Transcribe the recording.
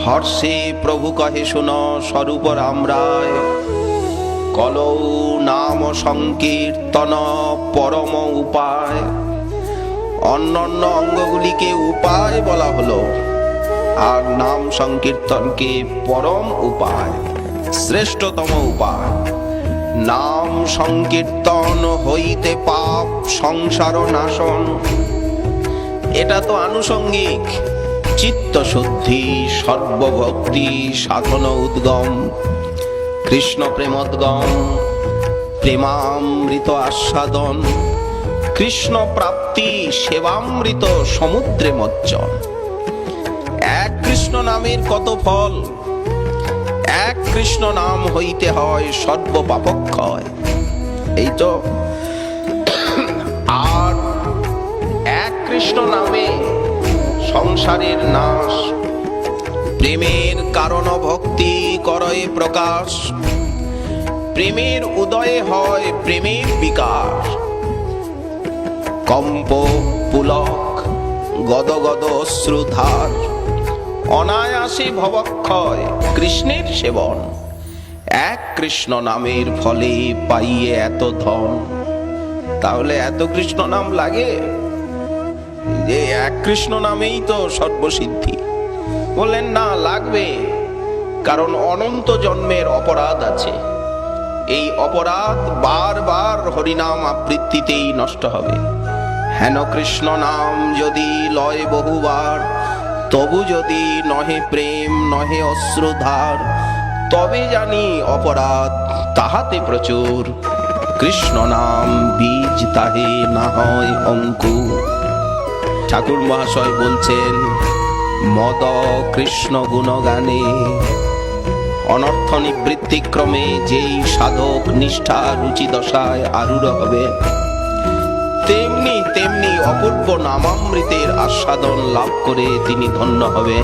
হর্ষে প্রভু কহে শুন স্বরূপ রাম রায়, কলৌ নাম সংকীর্তন পরম উপায়। অন্যান্য অঙ্গগুলিকে উপায় বলা হলো, আর নাম সংকীর্তনকে পরম উপায়, শ্রেষ্ঠতম উপায়। নাম সংকীর্তন হইতে পাপ সংসার নাশন, এটা তো আনুষঙ্গিক। চিত্ত শুদ্ধি, সর্বভক্তি সাধন উদ্গম, কৃষ্ণ প্রেমোদ্গম, প্রেমামৃত আস্বাদন, কৃষ্ণ প্রাপ্তি সেবামৃত সমুদ্রে মজ্জন। এক কৃষ্ণ নামের কত ফল, এক কৃষ্ণ নাম হইতে হয় সর্বপাপক্ষয়, এই তো। আর এক কৃষ্ণ নামে সংসারের নাশ, প্রেমের কারণ ভক্তি করয়ে প্রকাশ, প্রেমের উদয়ে হয় প্রেমের বিকাশ। কম্প পুলক গদ গদ অশ্রুধার, অনায়াসে ভবক্ষয় কৃষ্ণের সেবন। এক কৃষ্ণ নামের ফলে পাইয়ে এত ধন, তাহলে এত কৃষ্ণ নাম লাগে? যে এক কৃষ্ণ নামেই তো সর্বসিদ্ধি। বললেন না, লাগবে, কারণ অনন্ত জন্মের অপরাধ আছে। এই অপরাধ বারবার হরিনাম আবৃত্তিতেই নষ্ট হবে। হেন কৃষ্ণ নাম যদি লয় বহুবার, তবু যদি নহে প্রেম নহে অশ্রুধার, তবে জানি অপরাধ তাহাতে প্রচুর। কৃষ্ণ নাম বীজ তাহে না হয় অঙ্কুর। ঠাকুর মহাশয় বলছেন, মদ কৃষ্ণ গুণগানে, অনর্থ নিবৃত্তিক্রমে যেই সাধক নিষ্ঠা রুচি দশায় আরূঢ় হবে, তেমনি তেমনি অপূর্ব নামামৃতের আস্বাদন লাভ করে তিনি ধন্য হবে।